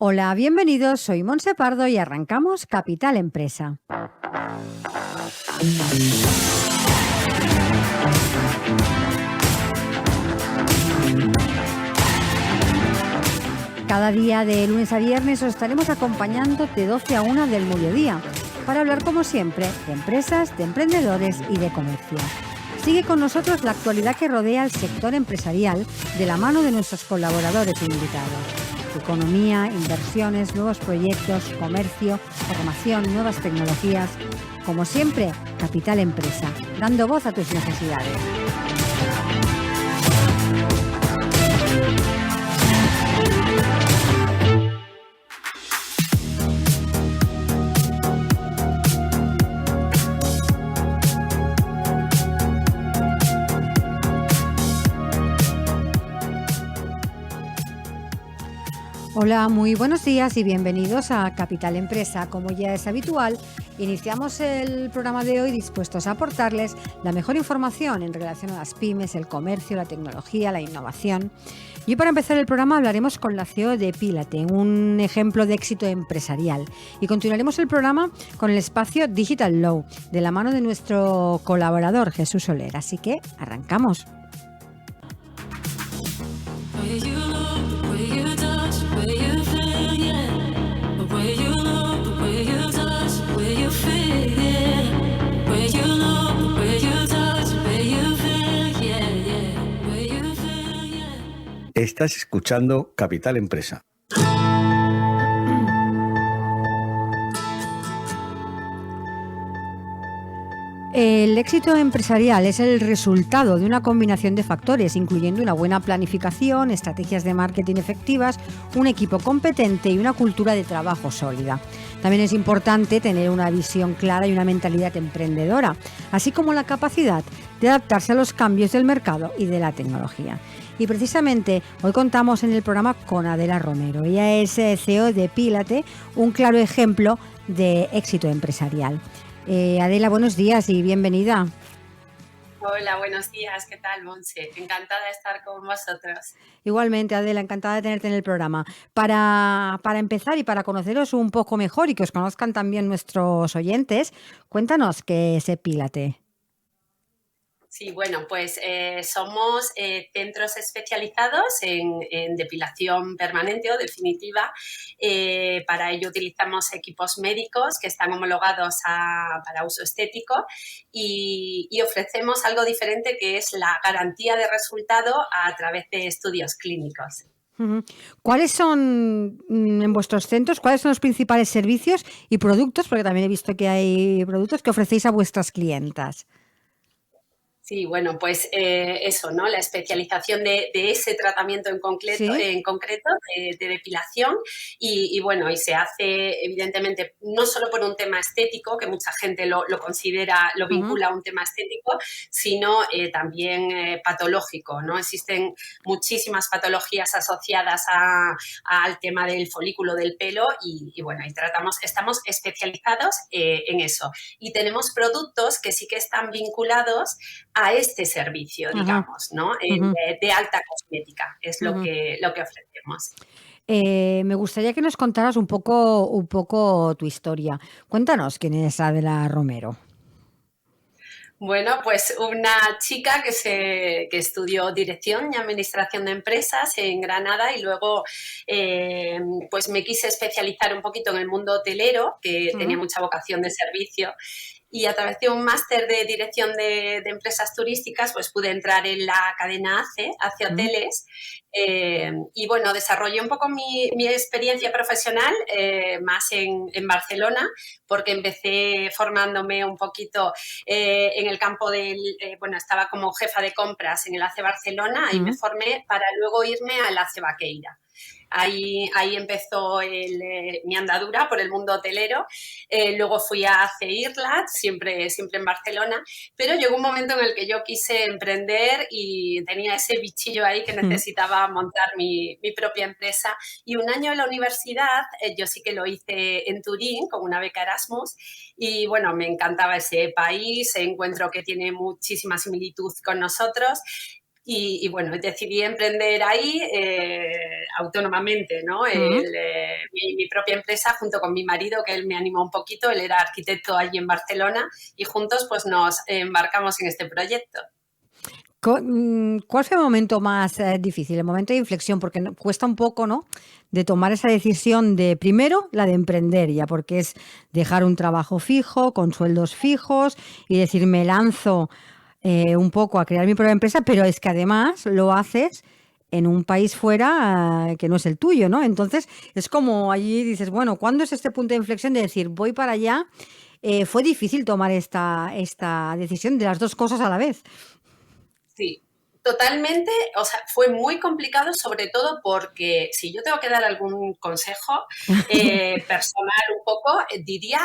Hola, bienvenidos, soy Montse Pardo y arrancamos Capital Empresa. Cada día de lunes a viernes os estaremos acompañando de 12 a 1 del mediodía para hablar como siempre de empresas, de emprendedores y de comercio. Sigue con nosotros la actualidad que rodea al sector empresarial de la mano de nuestros colaboradores e invitados. Economía, inversiones, nuevos proyectos, comercio, formación, nuevas tecnologías. Como siempre, Capital Empresa, dando voz a tus necesidades. Hola, muy buenos días y bienvenidos a Capital Empresa. Como ya es habitual, iniciamos el programa de hoy dispuestos a aportarles la mejor información en relación a las pymes, el comercio, la tecnología, la innovación. Y para empezar el programa hablaremos con la CEO de Pílate, un ejemplo de éxito empresarial. Y continuaremos el programa con el espacio Digital Law, de la mano de nuestro colaborador Jesús Soler. Así que arrancamos. Estás escuchando Capital Empresa. El éxito empresarial es el resultado de una combinación de factores, incluyendo una buena planificación, estrategias de marketing efectivas, un equipo competente y una cultura de trabajo sólida. También es importante tener una visión clara y una mentalidad emprendedora, así como la capacidad de adaptarse a los cambios del mercado y de la tecnología. Y precisamente hoy contamos en el programa con Adela Romero. Ella es CEO de Pílate, un claro ejemplo de éxito empresarial. Adela, buenos días y bienvenida. Hola, buenos días. ¿Qué tal, Montse? Encantada de estar con vosotros. Igualmente, Adela, encantada de tenerte en el programa. Para empezar y para conoceros un poco mejor y que os conozcan también nuestros oyentes, cuéntanos qué es Pílate. Sí, bueno, pues somos centros especializados en depilación permanente o definitiva. Para ello utilizamos equipos médicos que están homologados para uso estético y ofrecemos algo diferente, que es la garantía de resultado a través de estudios clínicos. ¿Cuáles son, en vuestros centros, cuáles son los principales servicios y productos? Porque también he visto que hay productos que ofrecéis a vuestras clientas. Sí, bueno, pues eso, ¿no? La especialización de ese tratamiento en concreto de depilación y bueno, y se hace evidentemente no solo por un tema estético, que mucha gente lo considera, lo vincula a un tema estético, sino también patológico, ¿no? Existen muchísimas patologías asociadas al tema del folículo del pelo y bueno, y estamos especializados en eso. Y tenemos productos que sí que están vinculados a este servicio, digamos, ¿no? De alta cosmética, es lo que ofrecemos. Me gustaría que nos contaras un poco tu historia. Cuéntanos quién es Adela Romero. Bueno, pues una chica que estudió Dirección y Administración de Empresas en Granada y luego pues me quise especializar un poquito en el mundo hotelero, que tenía mucha vocación de servicio. Y a través de un máster de dirección de empresas turísticas, pues pude entrar en la cadena ACE Hoteles. Y bueno, desarrollé un poco mi experiencia profesional más en Barcelona, porque empecé formándome un poquito en el campo bueno, estaba como jefa de compras en el ACE Barcelona y me formé para luego irme al ACE Baqueira. Ahí empezó mi andadura por el mundo hotelero. Luego fui a ACE Irlat, siempre en Barcelona, pero llegó un momento en el que yo quise emprender y tenía ese bichillo ahí que necesitaba montar mi propia empresa. Y un año en la universidad, yo sí que lo hice en Turín con una beca Erasmus y bueno, me encantaba ese país, encuentro que tiene muchísima similitud con nosotros. Y bueno, decidí emprender ahí autónomamente, ¿no? Mi propia empresa junto con mi marido, que él me animó un poquito, él era arquitecto allí en Barcelona y juntos pues nos embarcamos en este proyecto. ¿Cuál fue el momento más difícil, el momento de inflexión? Porque cuesta un poco, ¿no? De tomar esa decisión de, primero, la de emprender ya, porque es dejar un trabajo fijo, con sueldos fijos, y decir, me lanzo un poco a crear mi propia empresa, pero es que además lo haces en un país fuera que no es el tuyo, ¿no? Entonces, es como allí dices, bueno, ¿cuándo es este punto de inflexión de decir, voy para allá? Fue difícil tomar esta decisión de las dos cosas a la vez. Sí, totalmente, o sea, fue muy complicado, sobre todo porque si yo tengo que dar algún consejo personal un poco, diría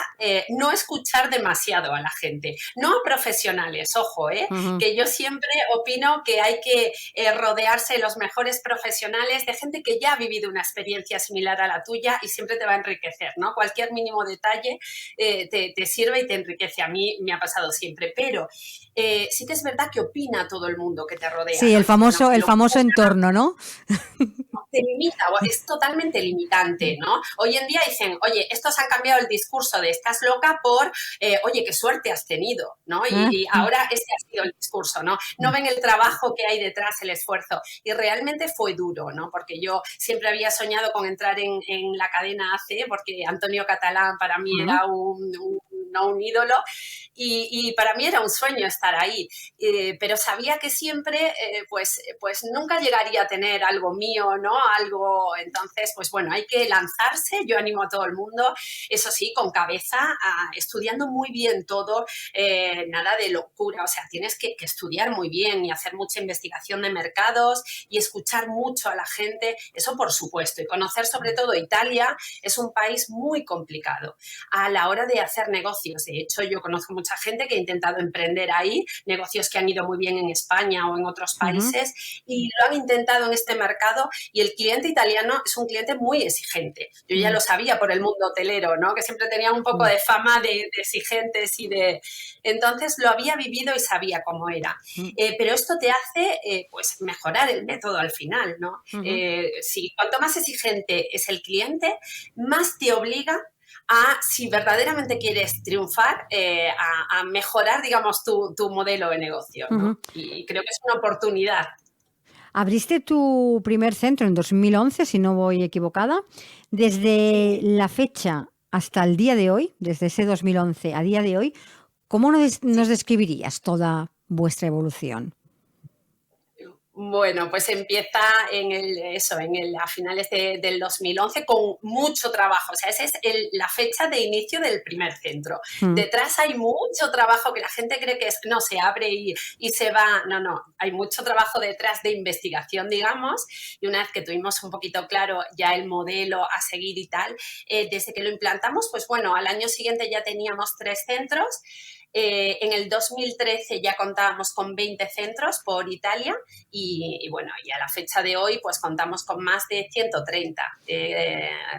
no escuchar demasiado a la gente, no a profesionales, ojo, Ujú. que yo siempre opino que hay que rodearse de los mejores profesionales, de gente que ya ha vivido una experiencia similar a la tuya y siempre te va a enriquecer, ¿no? Cualquier mínimo detalle te sirve y te enriquece. A mí me ha pasado siempre, pero sí que es verdad que opina todo el mundo que te rodea, Sí, ¿no? Y bueno, el lo famoso entorno, ¿no? te limita, es totalmente limitante, ¿no? Hoy en día dicen, oye, estos han cambiado el discurso de estás loca por, oye, qué suerte has tenido, ¿no? Ah, Y ahora ese ha sido el discurso, ¿no? No ven el trabajo que hay detrás, el esfuerzo. Y realmente fue duro, ¿no? Porque yo siempre había soñado con entrar en la cadena AC, porque Antonio Catalán para mí ujú. era no un ídolo, y para mí era un sueño estar ahí, pero sabía que siempre, pues nunca llegaría a tener algo mío, ¿no? Algo, entonces, pues bueno, hay que lanzarse, yo animo a todo el mundo, eso sí, con cabeza, estudiando muy bien todo, nada de locura, o sea, tienes que estudiar muy bien y hacer mucha investigación de mercados y escuchar mucho a la gente, eso por supuesto, y conocer sobre todo Italia es un país muy complicado a la hora de hacer negocios. De hecho, yo conozco mucha gente que ha intentado emprender ahí, negocios que han ido muy bien en España o en otros Ujú. países, y lo han intentado en este mercado, y el cliente italiano es un cliente muy exigente. Yo ya Mm, lo sabía por el mundo hotelero, ¿no? Que siempre tenía un poco mm, de fama de exigentes y de... Entonces lo había vivido y sabía cómo era. mm, Pero esto te hace pues mejorar el método al final, ¿no? ujú. Si cuanto más exigente es el cliente, más te obliga a, si verdaderamente quieres triunfar, a mejorar, digamos, tu modelo de negocio, Ujú. ¿no? Y creo que es una oportunidad. Abriste tu primer centro en 2011, si no voy equivocada. Desde Sí, la fecha hasta el día de hoy, desde ese 2011 a día de hoy, ¿cómo nos sí. describirías toda vuestra evolución? Bueno, pues empieza a finales del 2011 con mucho trabajo. O sea, esa es la fecha de inicio del primer centro. Mm, Detrás hay mucho trabajo que la gente cree que no se abre y se va. No, no, hay mucho trabajo detrás de investigación, digamos. Y una vez que tuvimos un poquito claro ya el modelo a seguir y tal, desde que lo implantamos, pues bueno, al año siguiente ya teníamos 3 centros. En el 2013 ya contábamos con 20 centros por Italia y bueno, y a la fecha de hoy pues contamos con más de 130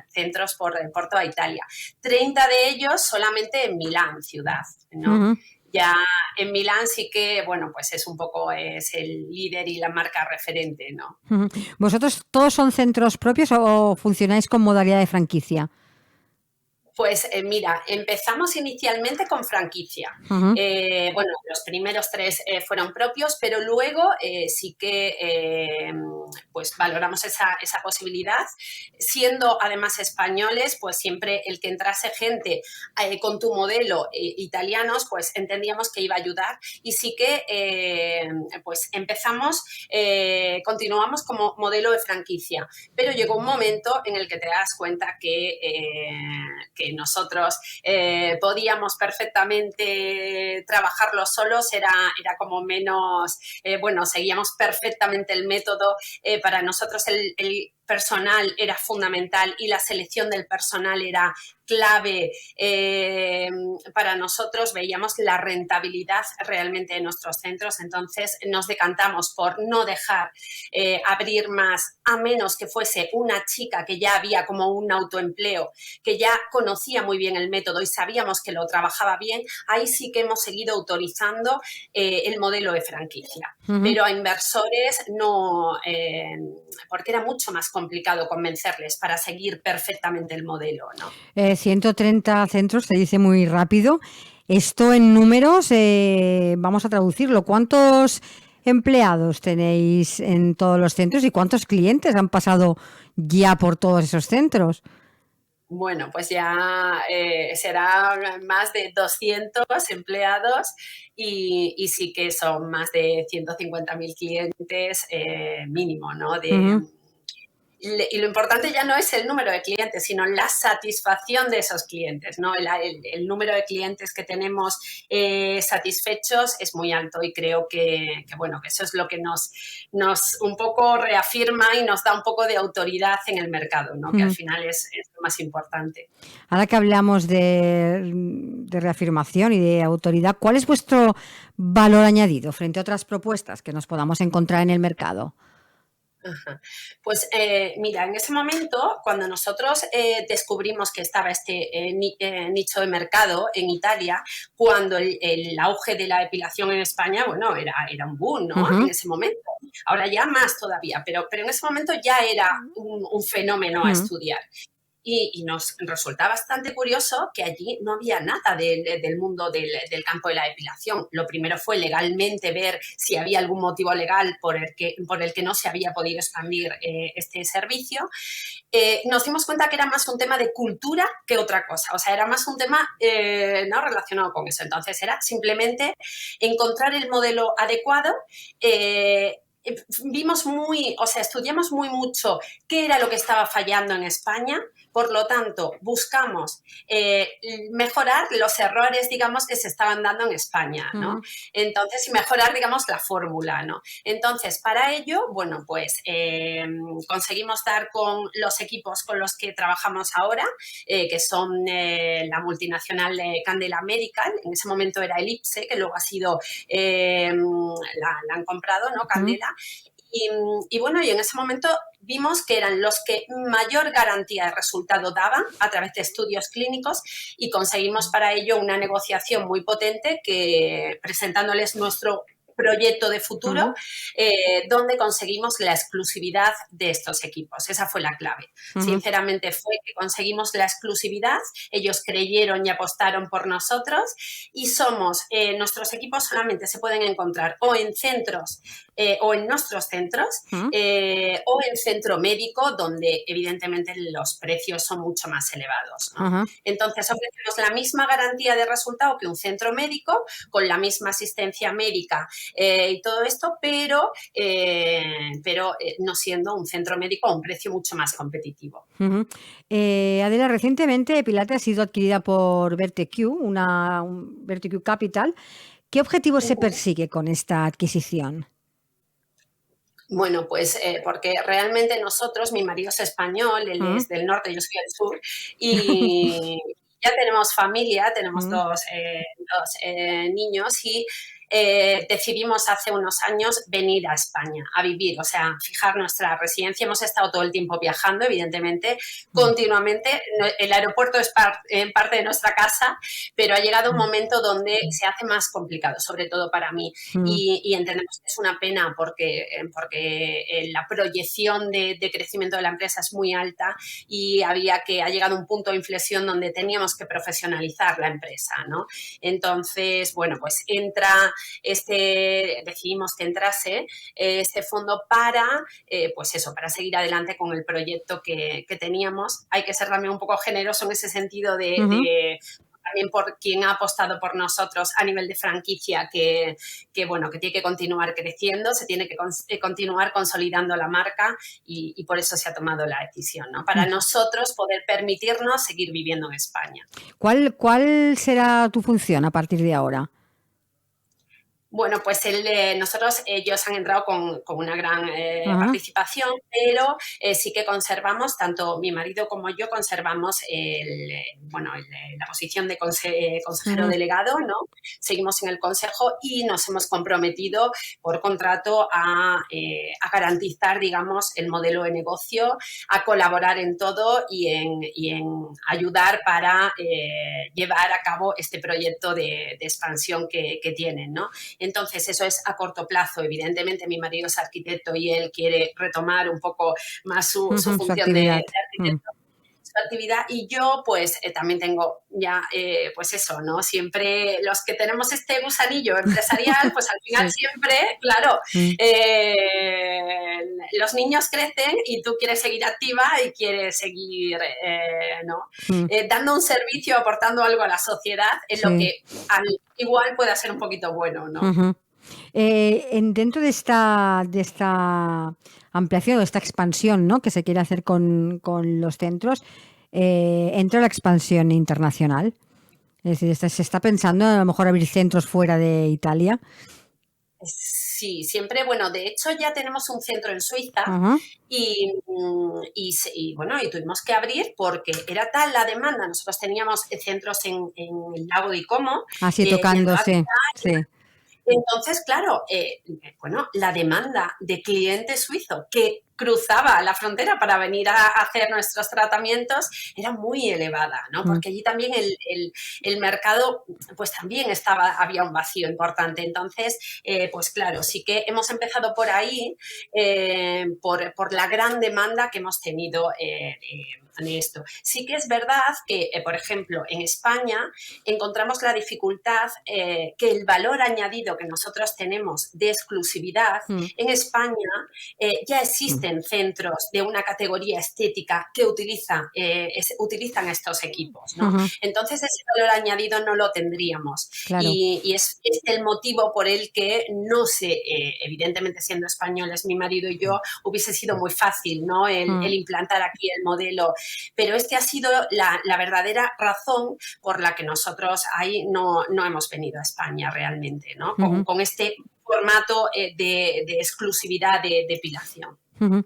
centros por toda Italia. 30 de ellos solamente en Milán, ciudad, ¿no? ujú, Ya en Milán sí que, bueno, pues es un poco es el líder y la marca referente, ¿no? ujú. ¿Vosotros todos son centros propios o funcionáis con modalidad de franquicia? Pues mira, empezamos inicialmente con franquicia. Ujú, Bueno, los primeros 3 fueron propios, pero luego sí que pues valoramos esa posibilidad. Siendo además españoles, pues siempre el que entrase gente con tu modelo italianos, pues entendíamos que iba a ayudar. Y sí que pues empezamos, continuamos como modelo de franquicia. Pero llegó un momento en el que te das cuenta que nosotros podíamos perfectamente trabajarlo solos, era como menos, bueno, seguíamos perfectamente el método. Para nosotros personal era fundamental y la selección del personal era clave para nosotros, veíamos la rentabilidad realmente de nuestros centros, entonces nos decantamos por no dejar abrir más, a menos que fuese una chica que ya había como un autoempleo, que ya conocía muy bien el método y sabíamos que lo trabajaba bien. Ahí sí que hemos seguido autorizando el modelo de franquicia, pero a inversores no, porque era mucho más complicado convencerles para seguir perfectamente el modelo, ¿no? 130 centros, se dice muy rápido. Esto en números, vamos a traducirlo. ¿Cuántos empleados tenéis en todos los centros y cuántos clientes han pasado ya por todos esos centros? Bueno, pues ya serán más de 200 empleados y sí que son más de 150.000 clientes mínimo, ¿no? Y lo importante ya no es el número de clientes, sino la satisfacción de esos clientes, ¿no? El número de clientes que tenemos satisfechos es muy alto y creo que eso es lo que nos un poco reafirma y nos da un poco de autoridad en el mercado, ¿no? Que al final es lo más importante. Ahora que hablamos de reafirmación y de autoridad, ¿cuál es vuestro valor añadido frente a otras propuestas que nos podamos encontrar en el mercado? Ajá. Pues mira, en ese momento, cuando nosotros descubrimos que estaba este nicho de mercado en Italia, cuando el auge de la depilación en España, bueno, era un boom, ¿no? En ese momento. Ahora ya más todavía, pero en ese momento ya era un fenómeno a estudiar. Y nos resulta bastante curioso que allí no había nada del mundo del campo de la depilación. Lo primero fue legalmente ver si había algún motivo legal por el que no se había podido expandir este servicio. Nos dimos cuenta que era más un tema de cultura que otra cosa. O sea, era más un tema no relacionado con eso. Entonces, era simplemente encontrar el modelo adecuado. Estudiamos mucho qué era lo que estaba fallando en España. Por lo tanto, buscamos mejorar los errores, digamos, que se estaban dando en España, ¿no? Entonces, y mejorar, digamos, la fórmula, ¿no? Entonces, para ello, bueno, pues conseguimos dar con los equipos con los que trabajamos ahora, que son la multinacional Candela Medical, en ese momento era Elipse, que luego ha sido, la han comprado, ¿no? Candela. Y bueno, y en ese momento vimos que eran los que mayor garantía de resultado daban a través de estudios clínicos y conseguimos para ello una negociación muy potente que presentándoles nuestro proyecto de futuro, donde conseguimos la exclusividad de estos equipos. Esa fue la clave. Sinceramente fue que conseguimos la exclusividad, ellos creyeron y apostaron por nosotros y nuestros equipos solamente se pueden encontrar o en centros o en nuestros centros o en centro médico, donde evidentemente los precios son mucho más elevados, ¿no? Entonces ofrecemos la misma garantía de resultado que un centro médico, con la misma asistencia médica y todo esto, pero no siendo un centro médico a un precio mucho más competitivo. Adela, recientemente Pilate ha sido adquirida por VertiQ, VertiQ Capital. ¿Qué objetivo se persigue con esta adquisición? Bueno, pues porque realmente nosotros, mi marido es español, él es del norte, yo soy del sur, y ya tenemos familia, tenemos dos niños y decidimos hace unos años venir a España a vivir, o sea, fijar nuestra residencia. Hemos estado todo el tiempo viajando, evidentemente, continuamente. El aeropuerto es en parte de nuestra casa, pero ha llegado un momento donde se hace más complicado, sobre todo para mí. Y entendemos que es una pena porque la proyección de crecimiento de la empresa es muy alta y ha llegado un punto de inflexión donde teníamos que profesionalizar la empresa, ¿no? Entonces, bueno, pues decidimos que entrase este fondo para seguir adelante con el proyecto que teníamos. Hay que ser también un poco generoso en ese sentido también por quien ha apostado por nosotros a nivel de franquicia, que tiene que continuar creciendo, se tiene que continuar consolidando la marca y por eso se ha tomado la decisión, ¿no? Para nosotros poder permitirnos seguir viviendo en España. ¿Cuál será tu función a partir de ahora? Bueno, pues ellos han entrado con una gran Ajá. participación, pero sí que conservamos, tanto mi marido como yo conservamos la posición de consejero Ujú. delegado, ¿no? Seguimos en el consejo y nos hemos comprometido por contrato a garantizar, digamos, el modelo de negocio, a colaborar en todo y en ayudar para llevar a cabo este proyecto de expansión que tienen, ¿no? Entonces, eso es a corto plazo. Evidentemente, mi marido es arquitecto y él quiere retomar un poco más su Ujú, su función de actividad. Mm. arquitecto, su actividad, y yo pues también tengo ya pues eso, ¿no? Siempre los que tenemos este gusanillo empresarial, pues al final Sí. siempre, claro, Mm. los niños crecen y tú quieres seguir activa y quieres seguir, ¿no? Mm. Dando un servicio, aportando algo a la sociedad, en lo Sí. que igual pueda ser un poquito bueno, ¿no? Ujú. Dentro de esta ampliación o esta expansión, ¿no?, que se quiere hacer con los centros, entra la expansión internacional. Es decir, se está pensando a lo mejor abrir centros fuera de Italia. Sí, siempre, bueno, de hecho ya tenemos un centro en Suiza Ajá. y bueno, y tuvimos que abrir porque era tal la demanda. Nosotros teníamos centros en el lago de Como Así y en toda tocándose. Sí. entonces, claro, bueno, la demanda de cliente suizo que cruzaba la frontera para venir a hacer nuestros tratamientos era muy elevada, ¿no? Mm. Porque allí también el mercado, pues también había un vacío importante. Entonces, pues claro, sí que hemos empezado por ahí, por la gran demanda que hemos tenido en esto. Sí que es verdad que, por ejemplo, en España encontramos la dificultad que el valor añadido que nosotros tenemos de exclusividad, Mm. en España ya Mm. existen centros de una categoría estética que utilizan estos equipos, ¿no? Ujú. Entonces ese valor añadido no lo tendríamos Claro. y es el motivo por el que no sé, evidentemente siendo españoles mi marido y yo, hubiese sido muy fácil, ¿no? El Mm. implantar aquí el modelo, pero este ha sido la verdadera razón por la que nosotros ahí no hemos venido a España realmente, ¿no? Ujú. Con este formato de exclusividad de depilación. Ujú.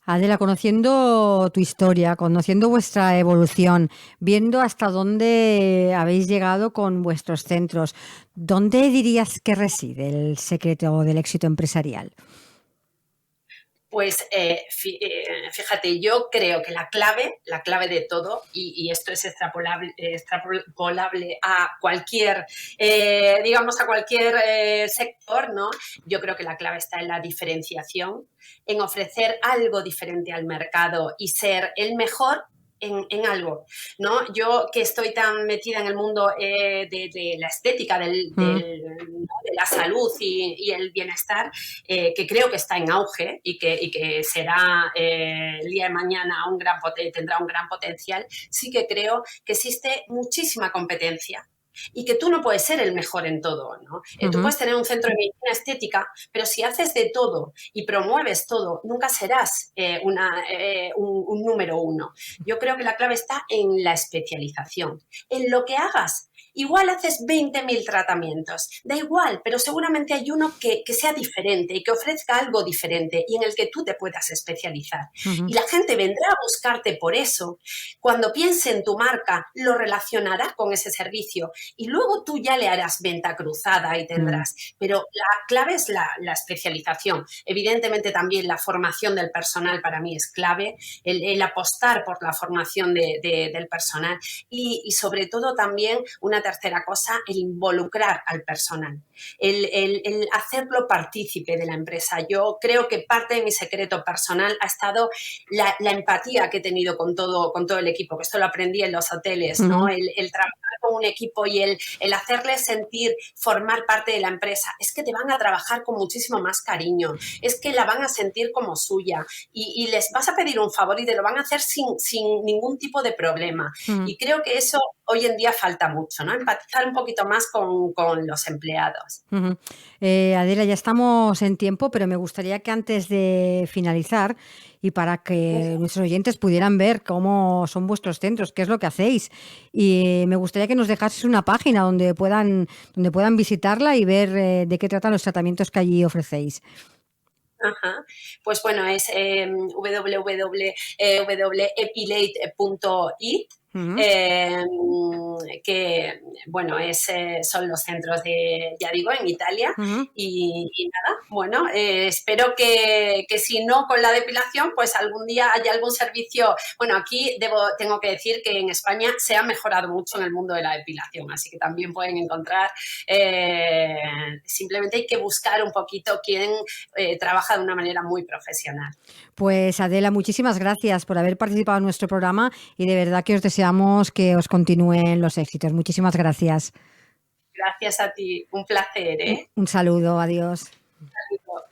Adela, conociendo tu historia, conociendo vuestra evolución, viendo hasta dónde habéis llegado con vuestros centros, ¿dónde dirías que reside el secreto del éxito empresarial? Pues fíjate, yo creo que la clave de todo, y esto es extrapolable a cualquier, digamos, a cualquier sector, ¿no? Yo creo que la clave está en la diferenciación, en ofrecer algo diferente al mercado y ser el mejor en algo, ¿no? Yo que estoy tan metida en el mundo de la estética, Mm. ¿no? De la salud y el bienestar, que creo que está en auge y que será el día de mañana tendrá un gran potencial, sí que creo que existe muchísima competencia y que tú no puedes ser el mejor en todo, ¿no? Tú Ujú. puedes tener un centro de medicina estética, pero si haces de todo y promueves todo, nunca serás un número uno. Yo creo que la clave está en la especialización, en lo que hagas. Igual haces 20.000 tratamientos, da igual, pero seguramente hay uno que sea diferente y que ofrezca algo diferente y en el que tú te puedas especializar. Ujú. Y la gente vendrá a buscarte por eso. Cuando piense en tu marca, lo relacionará con ese servicio y luego tú ya le harás venta cruzada y Mm. tendrás. Pero la clave es la especialización. Evidentemente también la formación del personal para mí es clave, el apostar por la formación del personal y sobre todo también una tercera cosa, el involucrar al personal, el hacerlo partícipe de la empresa. Yo creo que parte de mi secreto personal ha estado la empatía que he tenido con todo el equipo, que esto lo aprendí en los hoteles, ¿no? Ujú. El trabajar con un equipo y el hacerles sentir, formar parte de la empresa, es que te van a trabajar con muchísimo más cariño, es que la van a sentir como suya y les vas a pedir un favor y te lo van a hacer sin ningún tipo de problema. Ujú. Y creo que eso hoy en día falta mucho, ¿no? empatizar un poquito más con los empleados. Adela, ya estamos en tiempo, pero me gustaría que antes de finalizar y para que nuestros oyentes pudieran ver cómo son vuestros centros, qué es lo que hacéis, y me gustaría que nos dejases una página donde puedan visitarla y ver de qué tratan los tratamientos que allí ofrecéis. Ajá. Pues bueno, es www.epilate.it. Que bueno, son los centros ya digo, en Italia. Y nada, bueno, espero que si no con la depilación, pues algún día haya algún servicio. Bueno, aquí tengo que decir que en España se ha mejorado mucho en el mundo de la depilación, así que también pueden encontrar, simplemente hay que buscar un poquito quién trabaja de una manera muy profesional. Pues Adela, muchísimas gracias por haber participado en nuestro programa y de verdad que os deseamos que os continúen los éxitos. Muchísimas gracias. Gracias a ti, un placer, ¿eh? Un saludo, adiós. Un saludo.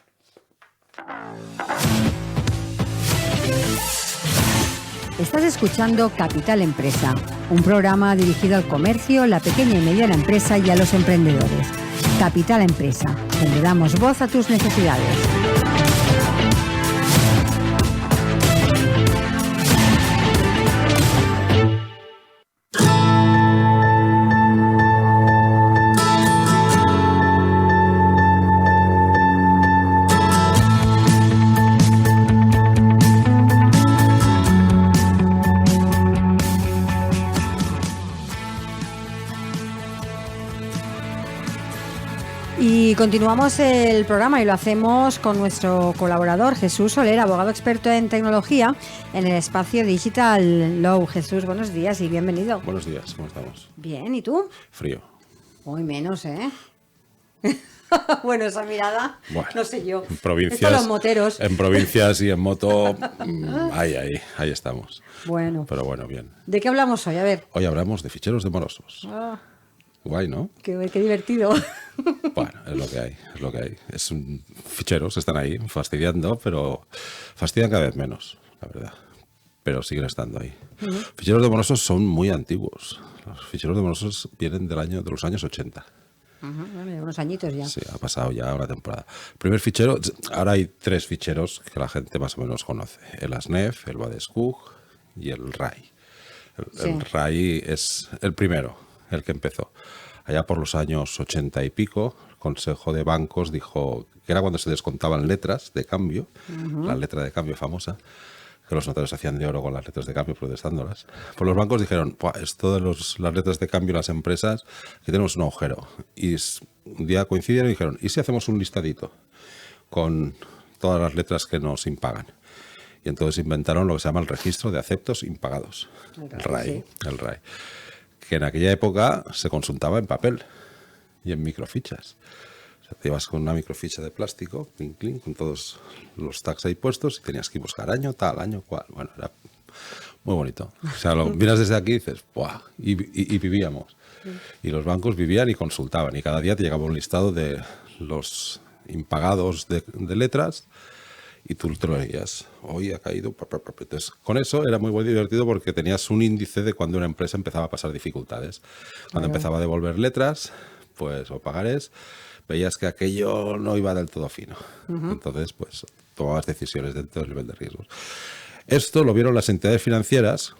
Estás escuchando Capital Empresa, un programa dirigido al comercio, la pequeña y mediana empresa y a los emprendedores. Capital Empresa, donde damos voz a tus necesidades. Y continuamos el programa y lo hacemos con nuestro colaborador Jesús Soler, abogado experto en tecnología en el espacio Digital Law. Jesús, buenos días y bienvenido. Buenos días, ¿cómo estamos? Bien, ¿y tú? Frío. Hoy menos, ¿eh? Bueno, esa mirada, bueno, no sé yo. En provincias, Esto los moteros. En provincias y en moto, ahí estamos. Bueno. Pero bueno, bien. ¿De qué hablamos hoy? A ver. Hoy hablamos de ficheros de morosos. Guay, ¿no? Qué divertido. Bueno, es lo que hay. Ficheros están ahí fastidiando, pero fastidian cada vez menos, la verdad. Pero siguen estando ahí. Ficheros de morosos son muy antiguos. Los ficheros de morosos vienen de los años 80. Unos añitos ya. Sí, ha pasado ya una temporada. Primer fichero, ahora hay 3 ficheros que la gente más o menos conoce. El ASNEF, el Badeskug y el RAI. El RAI es el primero, el que empezó. Allá por los años 80 y pico, el Consejo de Bancos dijo que era cuando se descontaban letras de cambio, la letra de cambio famosa, que los notarios hacían de oro con las letras de cambio protestándolas. Pues los bancos dijeron, esto de las letras de cambio en las empresas, aquí tenemos un agujero. Y un día coincidieron y dijeron, ¿y si hacemos un listadito con todas las letras que nos impagan? Y entonces inventaron lo que se llama el registro de aceptos impagados, el RAI. Que en aquella época se consultaba en papel y en microfichas. O sea, te ibas con una microficha de plástico, con todos los tags ahí puestos y tenías que buscar año tal, año cual. Bueno, era muy bonito. O sea, lo miras desde aquí y dices, ¡buah! Y vivíamos. Y los bancos vivían y consultaban. Y cada día te llegaba un listado de los impagados de letras y tú te lo leías. Hoy ha caído. Entonces, con eso era muy divertido porque tenías un índice de cuando una empresa empezaba a pasar dificultades. Cuando empezaba a devolver letras, pues, o pagarés, veías que aquello no iba del todo fino. Entonces, pues, tomabas decisiones dentro del nivel de riesgos. Esto lo vieron las entidades financieras.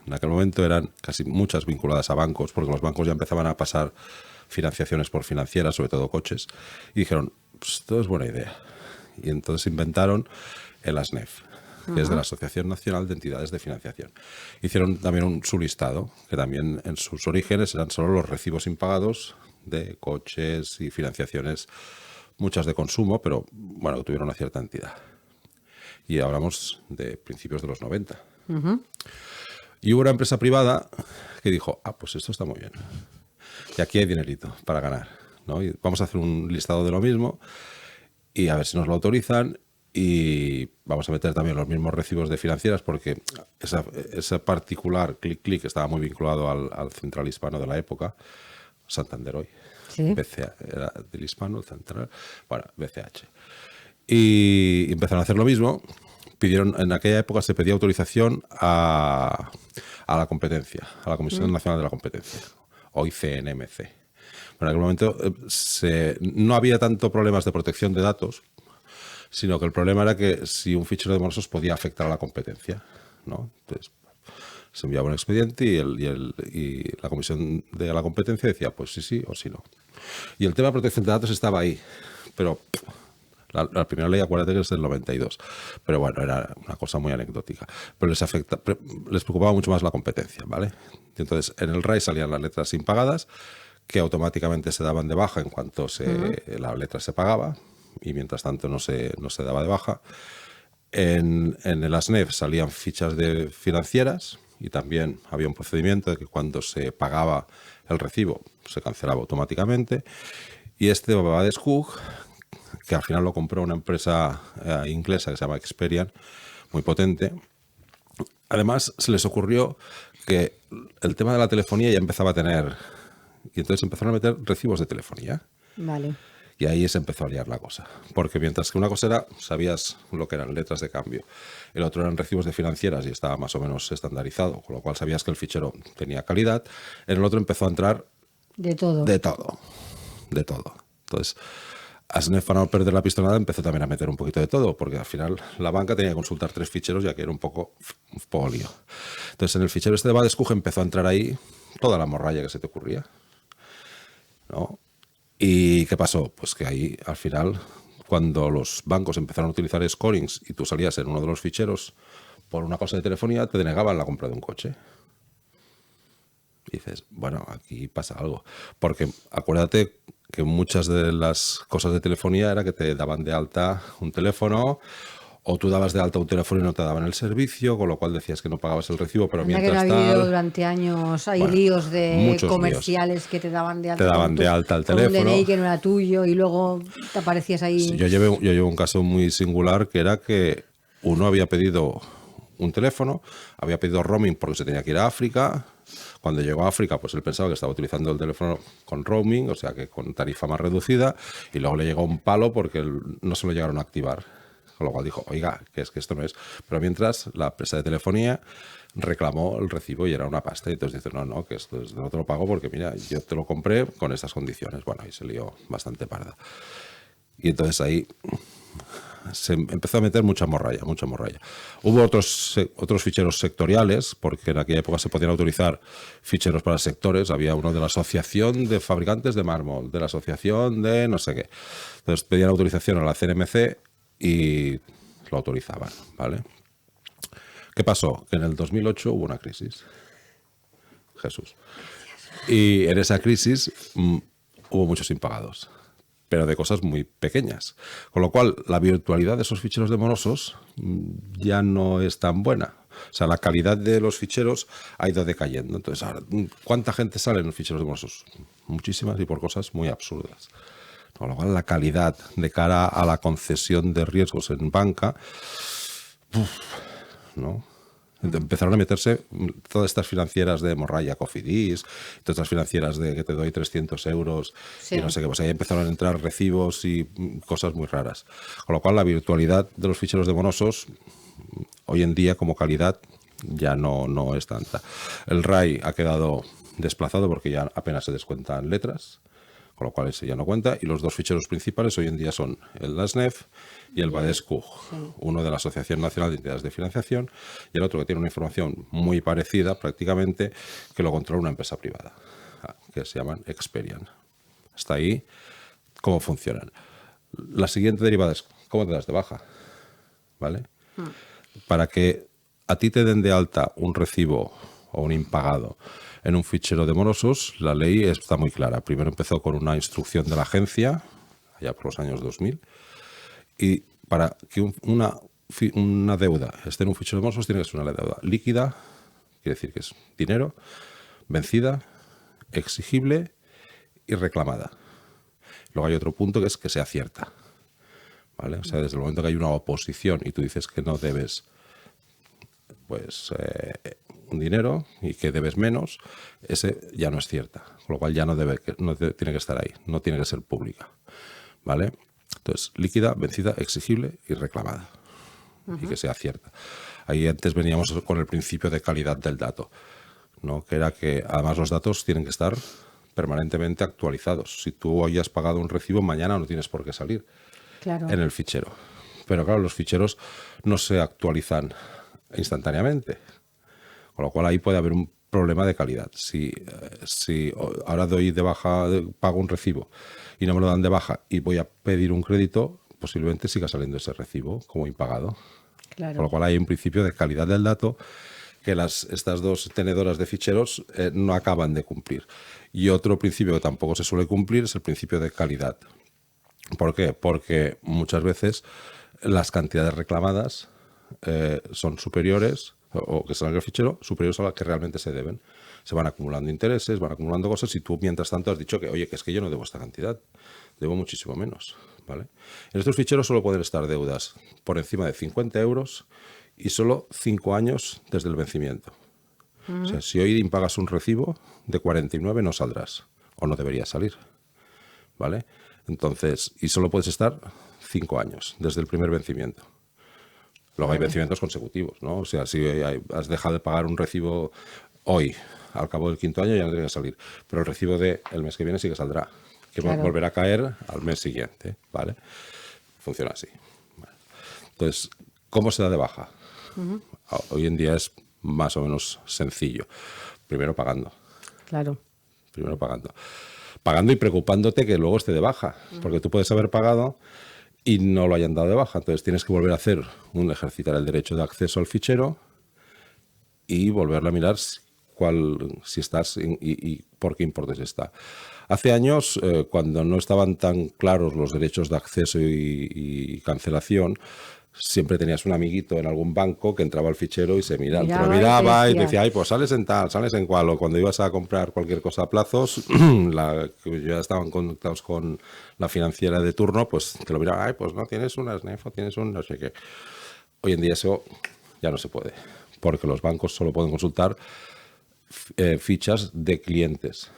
En aquel momento eran casi muchas vinculadas a bancos, porque los bancos ya empezaban a pasar financiaciones por financieras, sobre todo coches, y dijeron, pues, esto es buena idea. Y entonces inventaron el ASNEF, que es de la Asociación Nacional de Entidades de Financiación. Hicieron también su listado, que también en sus orígenes eran solo los recibos impagados de coches y financiaciones, muchas de consumo, pero bueno, tuvieron una cierta entidad. Y hablamos de principios de los 90. Y hubo una empresa privada que dijo, pues esto está muy bien. Y aquí hay dinerito para ganar, ¿no? Y vamos a hacer un listado de lo mismo y a ver si nos lo autorizan, y vamos a meter también los mismos recibos de financieras, porque ese particular clic estaba muy vinculado al central hispano de la época, Santander hoy. Sí. BCH, era del hispano, central, bueno, BCH. Y empezaron a hacer lo mismo. En aquella época se pedía autorización a la competencia, a la Comisión Nacional de la Competencia. hoy CNMC. En aquel momento no había tanto problemas de protección de datos, sino que el problema era que si un fichero de morosos podía afectar a la competencia, ¿no? Entonces, se enviaba un expediente y la Comisión de la Competencia decía, pues sí o sí no. Y el tema de protección de datos estaba ahí, pero la primera ley, acuérdate que es del 92, pero bueno, era una cosa muy anecdótica. Pero les preocupaba mucho más la competencia, ¿vale? Y entonces, en el RAI salían las letras impagadas, que automáticamente se daban de baja en cuanto la letra se pagaba, y mientras tanto no se daba de baja. En el ASNEF salían fichas de financieras y también había un procedimiento de que cuando se pagaba el recibo se cancelaba automáticamente. Y este Badescu, que al final lo compró una empresa inglesa que se llama Experian, muy potente. Además, se les ocurrió que el tema de la telefonía ya empezaba a tener... Y entonces empezaron a meter recibos de telefonía. Vale. Y ahí se empezó a liar la cosa. Porque mientras que una cosa era, sabías lo que eran letras de cambio, el otro eran recibos de financieras y estaba más o menos estandarizado, con lo cual sabías que el fichero tenía calidad, en el otro empezó a entrar de todo. De todo. Entonces, ASNEF, para no perder la pistolada, empezó también a meter un poquito de todo, porque al final la banca tenía que consultar 3 ficheros, ya que era un poco lío. Entonces, en el fichero este de Badescu empezó a entrar ahí toda la morralla que se te ocurría, ¿no? ¿Y qué pasó? Pues que ahí, al final, cuando los bancos empezaron a utilizar scorings y tú salías en uno de los ficheros por una cosa de telefonía, te denegaban la compra de un coche. Y dices, bueno, aquí pasa algo. Porque acuérdate que muchas de las cosas de telefonía era que te daban de alta un teléfono, o tú dabas de alta un teléfono y no te daban el servicio, con lo cual decías que no pagabas el recibo, pero Anda mientras que no ha habido tal... durante años, hay Bueno, líos de muchos comerciales líos. que te daban de alta. Te daban de alta el con un teléfono. DNI que no era tuyo y luego te aparecías ahí. Sí, yo llevo un caso muy singular, que era que uno había pedido un teléfono, había pedido roaming porque se tenía que ir a África. Cuando llegó a África, pues él pensaba que estaba utilizando el teléfono con roaming, o sea que con tarifa más reducida, y luego le llegó un palo porque no se lo llegaron a activar. Con lo cual dijo, oiga, que es que esto no es. Pero mientras la empresa de telefonía reclamó el recibo y era una pasta. Y entonces dice, no, que esto no te lo pago porque mira, yo te lo compré con estas condiciones. Bueno, ahí se lió bastante parda. Y entonces ahí se empezó a meter mucha morralla. Hubo otros ficheros sectoriales, porque en aquella época se podían autorizar ficheros para sectores. Había uno de la Asociación de Fabricantes de Mármol, de la Asociación de no sé qué. Entonces pedían autorización a la CNMC y lo autorizaban, ¿vale? ¿Qué pasó? Que en el 2008 hubo una crisis. Jesús. Y en esa crisis hubo muchos impagados, pero de cosas muy pequeñas. Con lo cual, la virtualidad de esos ficheros de morosos ya no es tan buena. O sea, la calidad de los ficheros ha ido decayendo. Entonces, ahora, ¿cuánta gente sale en los ficheros de morosos? Muchísimas, y por cosas muy absurdas. Con lo cual, la calidad de cara a la concesión de riesgos en banca, ¿no? Empezaron a meterse todas estas financieras de morralla, Cofidis, todas estas financieras de que te doy 300 euros Sí. y no sé qué. Pues ahí empezaron a entrar recibos y cosas muy raras. Con lo cual, la virtualidad de los ficheros de morosos, hoy en día, como calidad, ya no es tanta. El RAI ha quedado desplazado porque ya apenas se descuentan letras, con lo cual ese ya no cuenta, y los dos ficheros principales hoy en día son el ASNEF y el Badescu, uno de la Asociación Nacional de Entidades de Financiación y el otro que tiene una información muy parecida prácticamente, que lo controla una empresa privada, que se llaman Experian. Hasta ahí, ¿cómo funcionan? La siguiente derivada es, ¿cómo te das de baja? ¿Vale? Para que a ti te den de alta un recibo o un impagado en un fichero de morosos, la ley está muy clara. Primero empezó con una instrucción de la agencia, allá por los años 2000, y para que una deuda esté en un fichero de morosos tiene que ser una deuda líquida, quiere decir que es dinero, vencida, exigible y reclamada. Luego hay otro punto que es que sea cierta, ¿vale? O sea, desde el momento que hay una oposición y tú dices que no debes un dinero y que debes menos, ese ya no es cierta, con lo cual ya tiene que estar ahí, no tiene que ser pública, ¿vale? Entonces, líquida, vencida, exigible y reclamada, y que sea cierta. Ahí antes veníamos con el principio de calidad del dato. ¿no? Que era que además los datos tienen que estar permanentemente actualizados. Si tú hoy has pagado un recibo, mañana no tienes por qué salir Claro. en el fichero. Pero claro, los ficheros no se actualizan instantáneamente, con lo cual ahí puede haber un problema de calidad. Si ahora doy de baja, pago un recibo y no me lo dan de baja y voy a pedir un crédito, posiblemente siga saliendo ese recibo como impagado. Claro. Con lo cual hay un principio de calidad del dato que estas dos tenedoras de ficheros no acaban de cumplir. Y otro principio que tampoco se suele cumplir es el principio de calidad. ¿Por qué? Porque muchas veces las cantidades reclamadas son superiores, o que salen del fichero, superiores a las que realmente se deben. Se van acumulando intereses, van acumulando cosas y tú mientras tanto has dicho que, oye, que es que yo no debo esta cantidad, debo muchísimo menos, ¿vale? En estos ficheros solo pueden estar deudas por encima de 50 euros y solo 5 años desde el vencimiento. O sea, si hoy impagas un recibo de 49 no saldrás, o no deberías salir, ¿vale? Entonces, y solo puedes estar 5 años desde el primer vencimiento. Luego hay vencimientos consecutivos, ¿no? O sea, si has dejado de pagar un recibo hoy, al cabo del 5.º año ya no tiene que salir. Pero el recibo del mes que viene sí que saldrá, que volverá a caer al mes siguiente, ¿vale? Funciona así. Vale. Entonces, ¿cómo se da de baja? Hoy en día es más o menos sencillo. Primero pagando. Claro. Primero pagando. Pagando y preocupándote que luego esté de baja, porque tú puedes haber pagado y no lo hayan dado de baja. Entonces tienes que volver a hacer ejercitar el derecho de acceso al fichero y volverlo a mirar si estás y por qué importes está. Hace años, cuando no estaban tan claros los derechos de acceso y cancelación, siempre tenías un amiguito en algún banco que entraba al fichero y se te lo miraba y te decía, ay, pues sales en tal, sales en cual. O cuando ibas a comprar cualquier cosa a plazos, que ya estaban conectados con la financiera de turno, pues te lo miraba, ay, pues no, tienes una SNEF o tienes un no sé qué. Hoy en día eso ya no se puede, porque los bancos solo pueden consultar fichas de clientes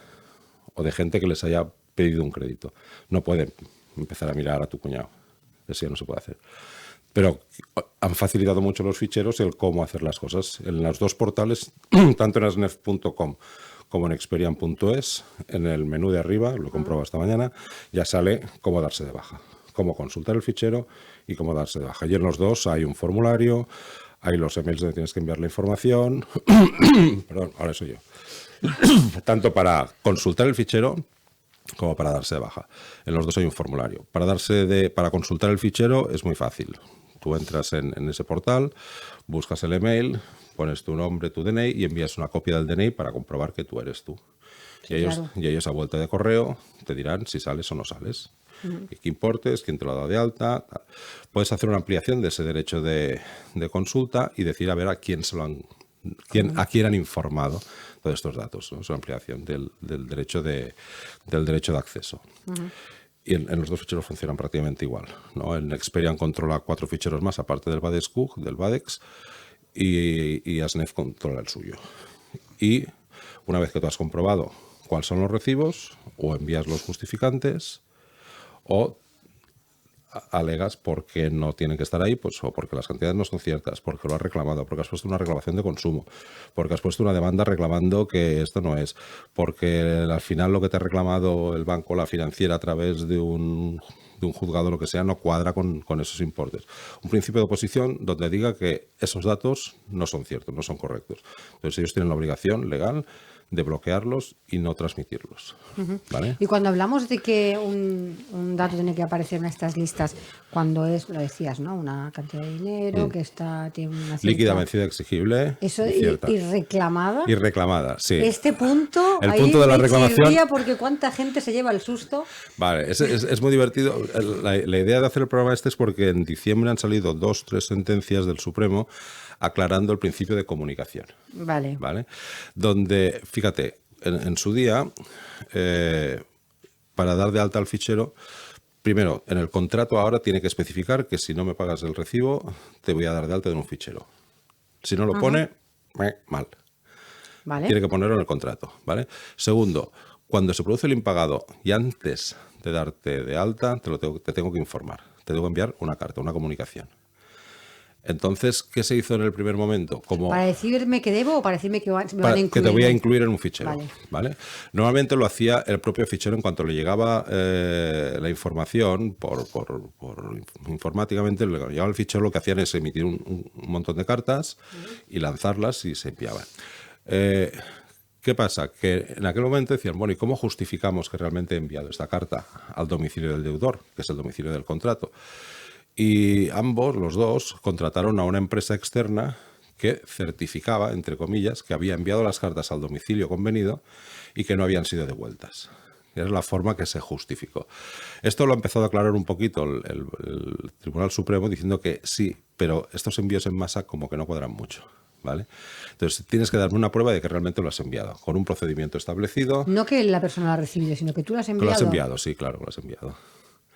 o de gente que les haya pedido un crédito. No pueden empezar a mirar a tu cuñado. Eso ya no se puede hacer. Pero han facilitado mucho los ficheros el cómo hacer las cosas. En los dos portales, tanto en asnef.com como en experian.es, en el menú de arriba, lo he comprobado esta mañana, ya sale cómo darse de baja, cómo consultar el fichero y cómo darse de baja. Y en los dos hay un formulario, hay los emails donde tienes que enviar la información. Perdón, ahora soy yo. Tanto para consultar el fichero como para darse de baja. En los dos hay un formulario. Para consultar el fichero es muy fácil. Tú entras en ese portal, buscas el email, pones tu nombre, tu DNI y envías una copia del DNI para comprobar que tú eres tú. Sí, y ellos a vuelta de correo te dirán si sales o no sales. Y qué importes, quién te lo ha dado de alta. Puedes hacer una ampliación de ese derecho de consulta y decir a ver a quién a quién han informado todos estos datos, ¿no? Es una ampliación del derecho de acceso. Y en los dos ficheros funcionan prácticamente igual, ¿no? En Experian controla 4 ficheros más, aparte del BADEX-QUG, del BADEX, y Asnef controla el suyo. Y una vez que tú has comprobado cuáles son los recibos, o envías los justificantes, o alegas por qué no tienen que estar ahí, pues o porque las cantidades no son ciertas, porque lo has reclamado, porque has puesto una reclamación de consumo, porque has puesto una demanda reclamando que esto no es, porque al final lo que te ha reclamado el banco o la financiera a través de un juzgado, lo que sea, no cuadra con esos importes. Un principio de oposición donde diga que esos datos no son ciertos, no son correctos. Entonces ellos tienen la obligación legal de bloquearlos y no transmitirlos. ¿Vale? Y cuando hablamos de que un dato tiene que aparecer en estas listas, cuando es, lo decías, ¿no? Una cantidad de dinero que tiene una cierta... Líquida, vencida, exigible. Eso, y reclamada. Y reclamada, sí. Este punto, el punto de la reclamación. Porque cuánta gente se lleva el susto. Vale, es muy divertido. La idea de hacer el programa es porque en diciembre han salido 2 o 3 sentencias del Supremo aclarando el principio de comunicación. Vale. Donde, fíjate, en su día, para dar de alta al fichero, primero, en el contrato ahora tiene que especificar que si no me pagas el recibo, te voy a dar de alta en un fichero. Si no lo pone, mal. Vale. Tiene que ponerlo en el contrato, ¿vale? Segundo, cuando se produce el impagado y antes de darte de alta, te tengo que informar. Te tengo que enviar una carta, una comunicación. Entonces, ¿qué se hizo en el primer momento? Como ¿Para decirme que debo o para decirme que me van a incluir? que te voy a incluir en un fichero. Vale. ¿Vale? Normalmente lo hacía el propio fichero en cuanto le llegaba la información por informáticamente, le llegaba el fichero, lo que hacían es emitir un montón de cartas y lanzarlas y se enviaban. ¿Qué pasa? Que en aquel momento decían, bueno, ¿y cómo justificamos que realmente he enviado esta carta al domicilio del deudor, que es el domicilio del contrato? Y ambos, los dos, contrataron a una empresa externa que certificaba, entre comillas, que había enviado las cartas al domicilio convenido y que no habían sido devueltas. Es la forma que se justificó. Esto lo ha empezado a aclarar un poquito el Tribunal Supremo diciendo que sí, pero estos envíos en masa como que no cuadran mucho. ¿Vale? Entonces tienes que darme una prueba de que realmente lo has enviado, con un procedimiento establecido. No que la persona lo ha recibido, sino que tú lo has enviado. Lo has enviado, sí, claro, lo has enviado.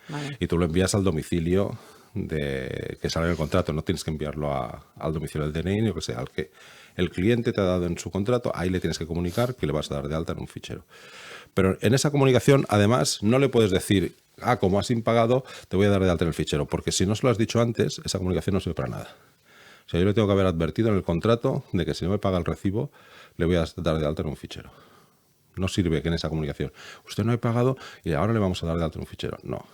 Vale. Y tú lo envías al domicilio que sale en el contrato, no tienes que enviarlo al domicilio del DNI, o que sea, al que el cliente te ha dado en su contrato, ahí le tienes que comunicar que le vas a dar de alta en un fichero. Pero en esa comunicación, además, no le puedes decir, como has impagado, te voy a dar de alta en el fichero, porque si no se lo has dicho antes, esa comunicación no sirve para nada. O sea, yo le tengo que haber advertido en el contrato de que si no me paga el recibo, le voy a dar de alta en un fichero. No sirve que en esa comunicación, usted no ha pagado y ahora le vamos a dar de alta en un fichero. No.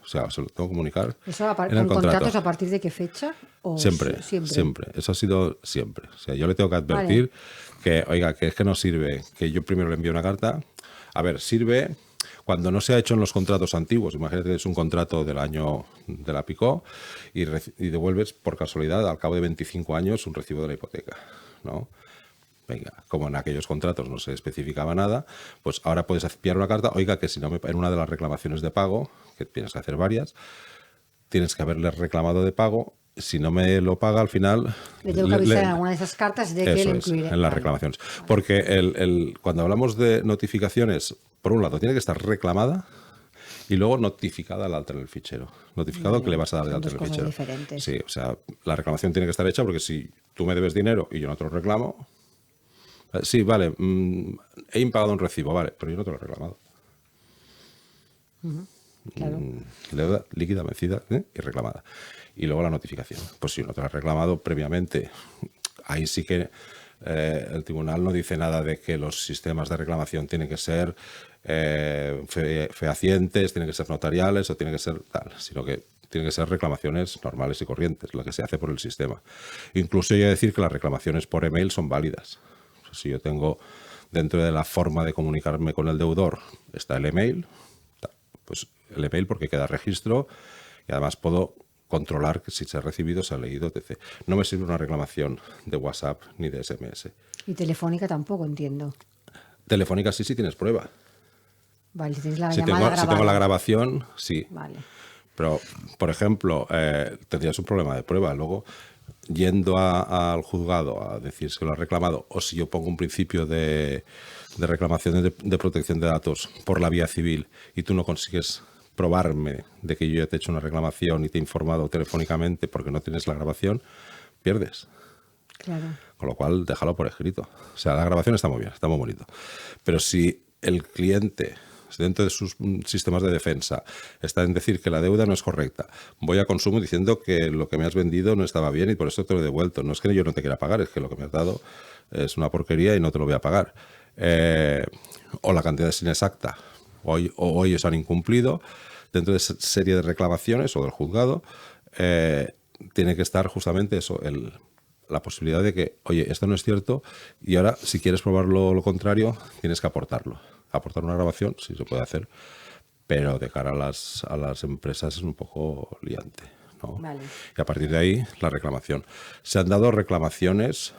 O sea, se lo tengo que comunicar ¿Eso en el con contrato. contratos a partir de qué fecha? ¿O Siempre. Eso ha sido siempre. O sea, yo le tengo que advertir que, oiga, que es que no sirve que yo primero le envíe una carta. A ver, sirve cuando no se ha hecho en los contratos antiguos. Imagínate que es un contrato del año de la Picó y devuelves por casualidad al cabo de 25 años un recibo de la hipoteca, ¿no? Venga, como en aquellos contratos no se especificaba nada, pues ahora puedes enviar una carta, oiga, que si no en una de las reclamaciones de pago, que tienes que hacer varias, tienes que haberle reclamado de pago. Si no me lo paga, al final... Le tengo que avisar en alguna de esas cartas de que le incluiré. En las reclamaciones. Porque cuando hablamos de notificaciones, por un lado, tiene que estar reclamada y luego notificada al alta en el fichero. Notificado que le vas a dar de alta en el fichero. Diferentes. Sí, o sea, la reclamación tiene que estar hecha porque si tú me debes dinero y yo no te lo reclamo... Sí, vale, he impagado un recibo, vale, pero yo no te lo he reclamado. Claro. Deuda líquida, vencida y reclamada. Y luego la notificación. Pues si no te la has reclamado previamente, ahí sí que el tribunal no dice nada de que los sistemas de reclamación tienen que ser fehacientes, tienen que ser notariales o tienen que ser tal, sino que tienen que ser reclamaciones normales y corrientes, lo que se hace por el sistema. Incluso yo he de decir que las reclamaciones por email son válidas. Si yo tengo dentro de la forma de comunicarme con el deudor está el email, pues el email porque queda registro y además puedo controlar que si se ha recibido, se ha leído, etc. No me sirve una reclamación de WhatsApp ni de SMS. Y telefónica tampoco, entiendo. Telefónica sí tienes prueba. Vale, si tienes la Si llamada grabada. si tengo la grabación, sí. Vale. Pero, por ejemplo, tendrías un problema de prueba. Luego, yendo al juzgado a decir si lo has reclamado o si yo pongo un principio de reclamación de protección de datos por la vía civil y tú no consigues probarme de que yo ya te he hecho una reclamación y te he informado telefónicamente porque no tienes la grabación, pierdes. Claro. Con lo cual, déjalo por escrito. O sea, la grabación está muy bien, está muy bonito. Pero si el cliente, dentro de sus sistemas de defensa, está en decir que la deuda no es correcta, voy a consumo diciendo que lo que me has vendido no estaba bien y por eso te lo he devuelto. No es que yo no te quiera pagar, es que lo que me has dado es una porquería y no te lo voy a pagar. O la cantidad es inexacta, o ellos han incumplido. Dentro de esa serie de reclamaciones o del juzgado, tiene que estar justamente eso, la posibilidad de que, oye, esto no es cierto y ahora si quieres probar lo contrario, tienes que aportarlo. Aportar una grabación, sí se puede hacer, pero de cara a las empresas es un poco liante, ¿no? Vale. Y a partir de ahí, la reclamación. Se han dado reclamaciones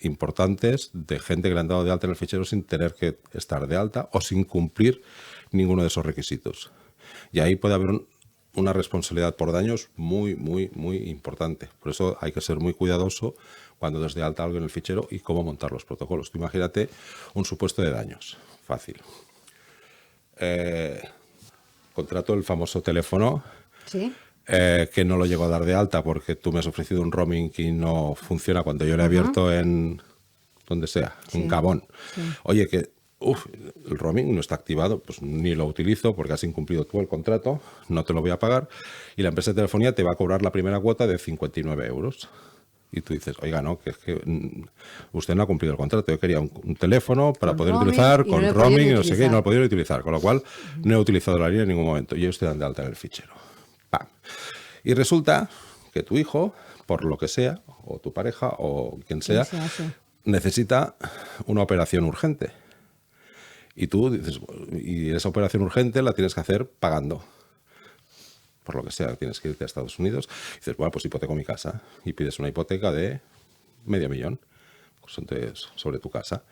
importantes de gente que le han dado de alta en el fichero sin tener que estar de alta o sin cumplir ninguno de esos requisitos. Y ahí puede haber una responsabilidad por daños muy, muy, muy importante. Por eso hay que ser muy cuidadoso cuando des de alta algo en el fichero y cómo montar los protocolos. Tú imagínate un supuesto de daños. Fácil. Contrato el famoso teléfono. ¿Sí? Que no lo llego a dar de alta porque tú me has ofrecido un roaming que no funciona cuando yo le he abierto en donde sea, en Gabón. Sí. Oye, que el roaming no está activado, pues ni lo utilizo porque has incumplido tú el contrato, no te lo voy a pagar y la empresa de telefonía te va a cobrar la primera cuota de 59 euros. Y tú dices, oiga, no, que es que usted no ha cumplido el contrato. Yo quería un teléfono para poder utilizar con roaming y no sé qué, y no lo he podido utilizar. Con lo cual, no he utilizado la línea en ningún momento. Y yo estoy dando de alta en el fichero. ¡Pam! Y resulta que tu hijo, por lo que sea, o tu pareja, o quien sea, Sí. necesita una operación urgente. Y tú dices, y esa operación urgente la tienes que hacer pagando. Por lo que sea, tienes que irte a Estados Unidos. Y dices, bueno, pues hipoteco mi casa. Y pides una hipoteca de $500,000 sobre tu casa.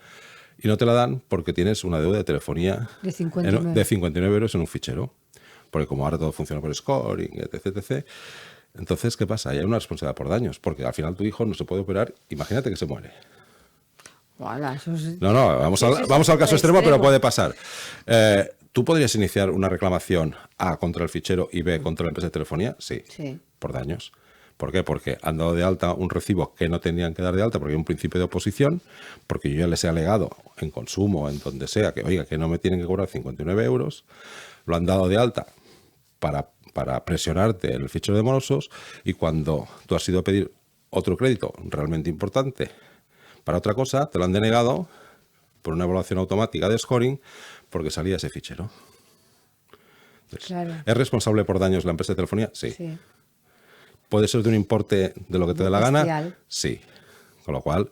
Y no te la dan porque tienes una deuda de telefonía De 59. de 59 euros en un fichero. Porque como ahora todo funciona por scoring, etc. Entonces, ¿qué pasa? Hay una responsabilidad por daños. Porque al final tu hijo no se puede operar. Imagínate que se muere. Voilà, eso es... No, vamos al caso extremo, pero puede pasar. ¿Tú podrías iniciar una reclamación A contra el fichero y B contra la empresa de telefonía? Sí, por daños. ¿Por qué? Porque han dado de alta un recibo que no tenían que dar de alta porque hay un principio de oposición, porque yo ya les he alegado en consumo, en donde sea, que oiga, que no me tienen que cobrar 59 euros, lo han dado de alta para presionarte en el fichero de morosos y cuando tú has ido a pedir otro crédito realmente importante para otra cosa, te lo han denegado por una evaluación automática de scoring porque salía ese fichero. Entonces, Claro. ¿es responsable por daños la empresa de telefonía? Sí. Sí. ¿Puede ser de un importe de lo que te dé la gana? Bestial. Sí. Con lo cual,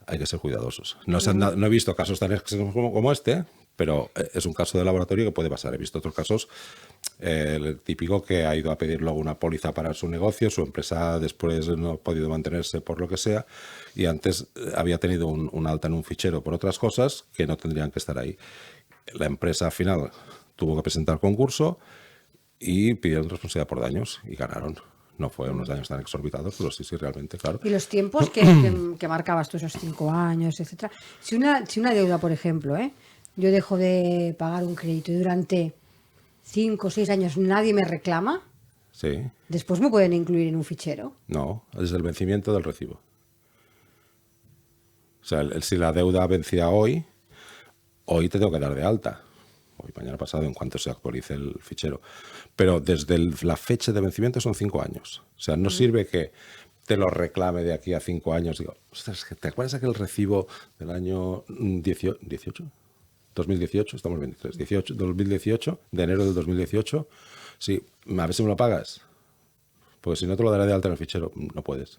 hay que ser cuidadosos. No he visto casos tan extremos como este, pero es un caso de laboratorio que puede pasar. He visto otros casos, el típico que ha ido a pedir luego una póliza para su negocio, su empresa después no ha podido mantenerse por lo que sea, y antes había tenido un alta en un fichero por otras cosas que no tendrían que estar ahí. La empresa al final tuvo que presentar concurso y pidieron responsabilidad por daños y ganaron. No fue unos daños tan exorbitados, pero sí, realmente, claro. Y los tiempos que marcabas tú, esos 5 años, etcétera. Si una deuda, por ejemplo, yo dejo de pagar un crédito y durante 5 o 6 años nadie me reclama, Sí. después me pueden incluir en un fichero. No, desde el vencimiento del recibo. O sea, si la deuda vencía hoy te tengo que dar de alta. Hoy, mañana pasado, en cuanto se actualice el fichero. Pero desde la fecha de vencimiento son 5 años. O sea, no sirve que te lo reclame de aquí a 5 años. Digo, ostras, ¿te acuerdas aquel recibo del año 18? 2018, estamos en 23. 2018, de enero del 2018. Sí, a ver si me lo pagas. Porque si no te lo daré de alta en el fichero, no puedes.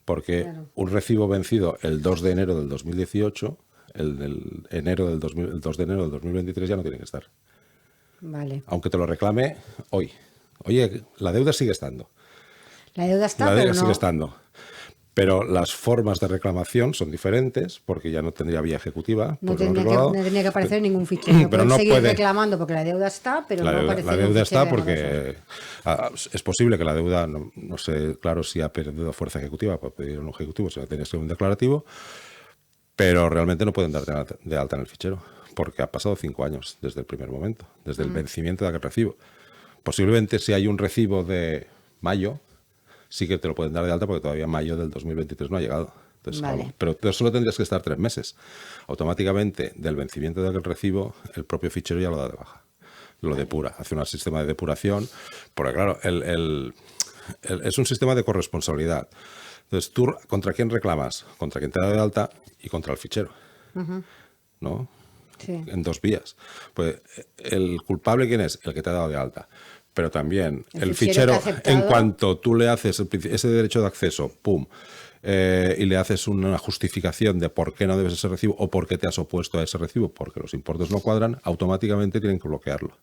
Porque un recibo vencido el 2 de enero del 2018, el 2 de enero del 2023 ya no tiene que estar. Vale. Aunque te lo reclame hoy. Oye, la deuda sigue estando. La deuda está, La pero deuda no... sigue estando. Pero las formas de reclamación son diferentes porque ya no tendría vía ejecutiva. No porque tendría que aparecer en ningún fichero. Pero no seguir puede reclamando porque la deuda está, pero no aparece la en un deuda fichero está de porque es posible que la deuda, no sé, claro, si ha perdido fuerza ejecutiva para pedir un ejecutivo, si tiene que ser un declarativo, pero realmente no pueden dar de alta en el fichero porque ha pasado 5 años desde el primer momento, desde el vencimiento de aquel recibo. Posiblemente si hay un recibo de mayo, sí que te lo pueden dar de alta porque todavía mayo del 2023 no ha llegado. Entonces, Vale. pero solo tendrías que estar 3 meses. Automáticamente, del vencimiento de aquel recibo, el propio fichero ya lo da de baja. Lo depura, hace un sistema de depuración. Porque claro, es un sistema de corresponsabilidad. Entonces, ¿tú contra quién reclamas? Contra quien te da de alta y contra el fichero. ¿No? Sí. En 2 vías. Pues, ¿el culpable quién es? El que te ha dado de alta. Pero también el fichero, en cuanto tú le haces ese derecho de acceso, ¡pum!, y le haces una justificación de por qué no debes ese recibo o por qué te has opuesto a ese recibo, porque los importes no cuadran, automáticamente tienen que bloquearlo.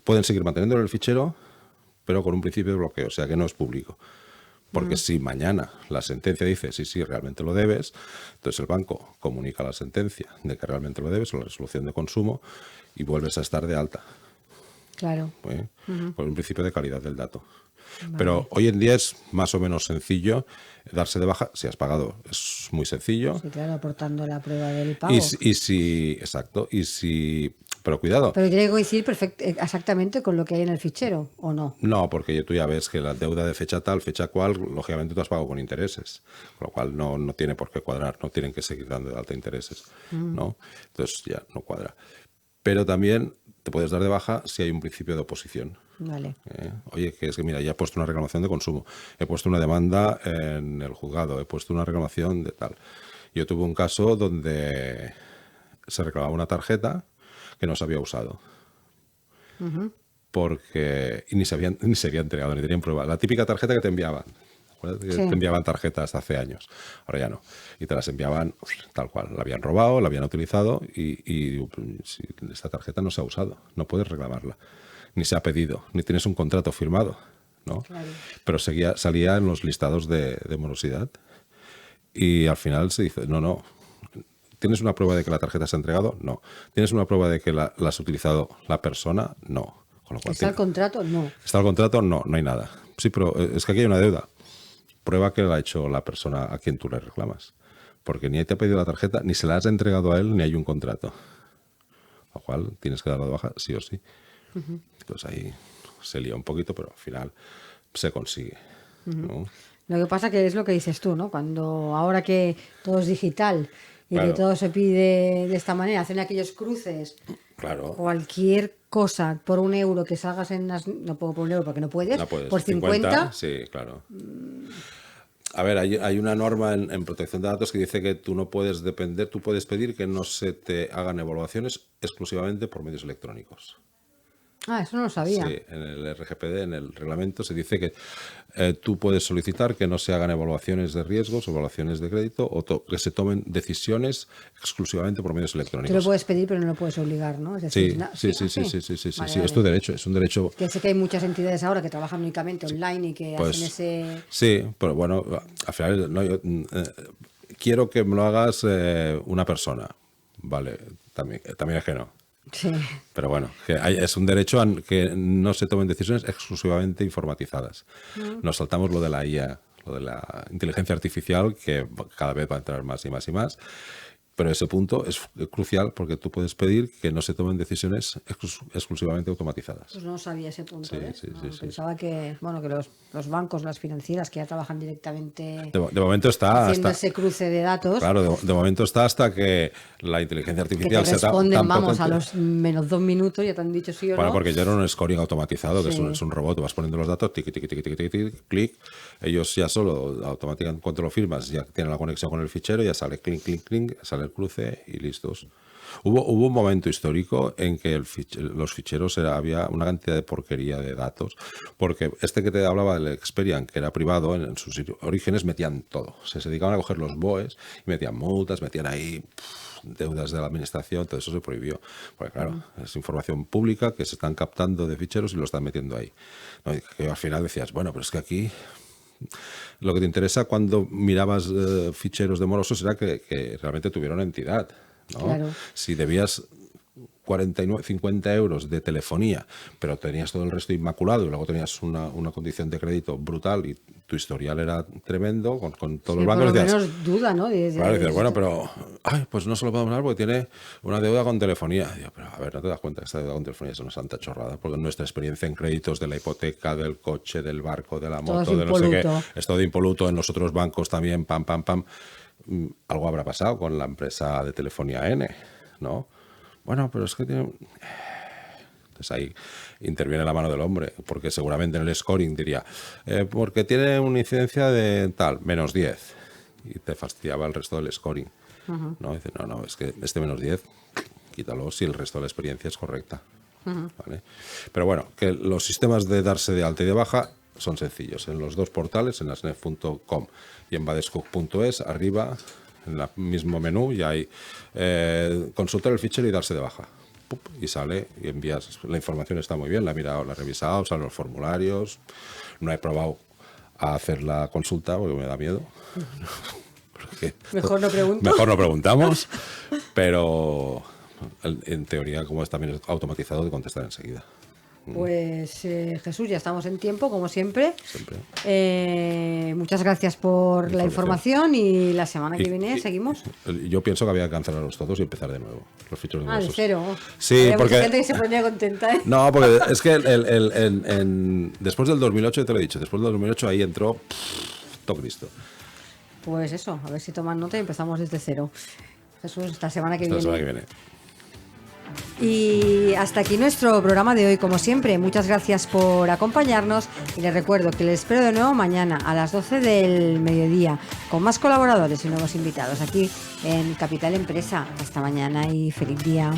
Pueden seguir manteniéndolo en el fichero, pero con un principio de bloqueo, o sea que no es público. Porque si mañana la sentencia dice sí, realmente lo debes, entonces el banco comunica la sentencia de que realmente lo debes o la resolución de consumo y vuelves a estar de alta. Claro. Por un principio de calidad del dato. Vale. Pero hoy en día es más o menos sencillo darse de baja. Si has pagado, es muy sencillo. Sí, claro, aportando la prueba del pago. Exacto. Y si Pero cuidado. Pero tiene que coincidir exactamente con lo que hay en el fichero, ¿o no? No, porque tú ya ves que la deuda de fecha tal, fecha cual, lógicamente tú has pagado con intereses, con lo cual no tiene por qué cuadrar, no tienen que seguir dando de alta intereses, ¿no? Entonces ya no cuadra. Pero también te puedes dar de baja si hay un principio de oposición. Vale. Oye, que es que mira, ya he puesto una reclamación de consumo, he puesto una demanda en el juzgado, he puesto una reclamación de tal. Yo tuve un caso donde se reclamaba una tarjeta que no se había usado. Porque ni se había entregado, ni tenían prueba. La típica tarjeta que te enviaban. ¿Te acuerdas? Que te enviaban tarjetas hace años. Ahora ya no. Y te las enviaban tal cual. La habían robado, la habían utilizado y digo, si esta tarjeta no se ha usado, no puedes reclamarla. Ni se ha pedido, ni tienes un contrato firmado, ¿no? Claro. Pero salía en los listados de morosidad. Y al final se dice, no. ¿Tienes una prueba de que la tarjeta se ha entregado? No. ¿Tienes una prueba de que la has utilizado la persona? No. Con lo cual, ¿Está el contrato? No. ¿Está el contrato? No hay nada. Sí, pero es que aquí hay una deuda. Prueba que la ha hecho la persona a quien tú le reclamas. Porque ni te ha pedido la tarjeta, ni se la has entregado a él, ni hay un contrato. Lo cual tienes que darlo de baja, sí o sí. Entonces ahí se lía un poquito, pero al final se consigue, ¿no? Lo que pasa que es lo que dices tú, ¿no? Cuando ahora que todo es digital y Claro. que todo se pide de esta manera, hacen aquellos cruces, Claro. cualquier cosa por €1 que salgas en las... No puedo por €1 porque no puedes, No puedes. por 50, Sí, claro. A ver, hay una norma en protección de datos que dice que tú no puedes depender, tú puedes pedir que no se te hagan evaluaciones exclusivamente por medios electrónicos. eso no lo sabía. Sí, en el RGPD, en el reglamento, se dice que tú puedes solicitar que no se hagan evaluaciones de riesgos, evaluaciones de crédito o que se tomen decisiones exclusivamente por medios Tú lo electrónicos. puedes pedir, pero no lo puedes obligar, ¿no? Es decir, Sí, na- sí. Vale, Es tu derecho, es un derecho. Que sé que hay muchas entidades ahora que trabajan únicamente online y que Pues, hacen ese... sí, pero bueno, al final no, yo, quiero que me lo hagas una persona. Vale, también es que no. Sí. Pero bueno, es un derecho a que no se tomen decisiones exclusivamente informatizadas. Nos saltamos lo de la IA, lo de la inteligencia artificial, que cada vez va a entrar más y más y más. Pero ese punto es crucial porque tú puedes pedir que no se tomen decisiones exclusivamente automatizadas. Pues no sabía ese punto, Sí, ¿ves? sí, No, sí, sí. pensaba que los bancos, las financieras que ya trabajan directamente De momento está haciendo hasta, ese cruce de datos, claro, de momento está hasta que la inteligencia que te artificial sea responden, tan vamos, a potente. los menos 2 minutos, ya te han dicho sí o Bueno, no. porque ya era un scoring automatizado, que Sí. es un robot, tú vas poniendo los datos, tiqui, tiqui, tiqui, tiqui, tiqui, clic, ellos ya solo automáticamente cuando lo firmas ya tienen la conexión con el fichero, ya sale clic, clic, clic, sale el cruce y listos. Hubo un momento histórico en que los ficheros había una cantidad de porquería de datos, porque este que te hablaba del Experian, que era privado, en sus orígenes metían todo. Se dedicaban a coger los BOEs y metían multas, metían ahí deudas de la administración, todo eso se prohibió. Porque claro, es información pública que se están captando de ficheros y lo están metiendo ahí. ¿No? Y que al final decías, bueno, pero es que aquí lo que te interesa cuando mirabas ficheros de morosos era que realmente tuvieron entidad, ¿no? Claro. Si debías 50 euros de telefonía, pero tenías todo el resto inmaculado y luego tenías una condición de crédito brutal y tu historial era tremendo con todos Sí, los por bancos, lo decías, menos duda, ¿no? claro, dices, bueno, pero pues no se lo podemos dar porque tiene una deuda con telefonía. Digo, pero a ver, ¿no te das cuenta que esta deuda con telefonía es una santa chorrada? Porque nuestra experiencia en créditos de la hipoteca, del coche, del barco, de la Todo moto, es de no sé qué, impoluto. es todo impoluto en los otros bancos también, pam. Algo habrá pasado con la empresa de telefonía N, ¿no? Bueno, pero es que tiene... Entonces ahí interviene la mano del hombre, porque seguramente en el scoring diría, porque tiene una incidencia de tal, menos 10, y te fastidiaba el resto del scoring. ¿No? Dice, no, es que este menos 10, quítalo si el resto de la experiencia es correcta. ¿Vale? Pero bueno, que los sistemas de darse de alta y de baja son sencillos. En los dos portales, en asnef.com y en badescook.es, arriba, en el mismo menú, ya hay consultar el fichero y darse de baja. Y sale y envías. La información está muy bien, la he mirado, la he revisado, salen los formularios. No he probado a hacer la consulta porque me da miedo. Mejor no pregunto. Mejor no preguntamos, pero en teoría, como es también automatizado, te contestan enseguida. Pues Jesús, ya estamos en tiempo, como siempre. Siempre. Muchas gracias por la información y la semana que viene seguimos. Yo pienso que había que cancelarlos todos y empezar de nuevo. Los ficheros nuevos. De cero. Sí, había porque... mucha gente que se ponía contenta, ¿eh? No, porque es que después del 2008, te lo he dicho, después del 2008 ahí entró todo Cristo. Pues eso, a ver si toman nota y empezamos desde cero. Jesús, esta semana que Esta viene. semana que viene. Y hasta aquí nuestro programa de hoy, como siempre. Muchas gracias por acompañarnos y les recuerdo que les espero de nuevo mañana a las 12 del mediodía con más colaboradores y nuevos invitados aquí en Capital Empresa. Hasta mañana y feliz día.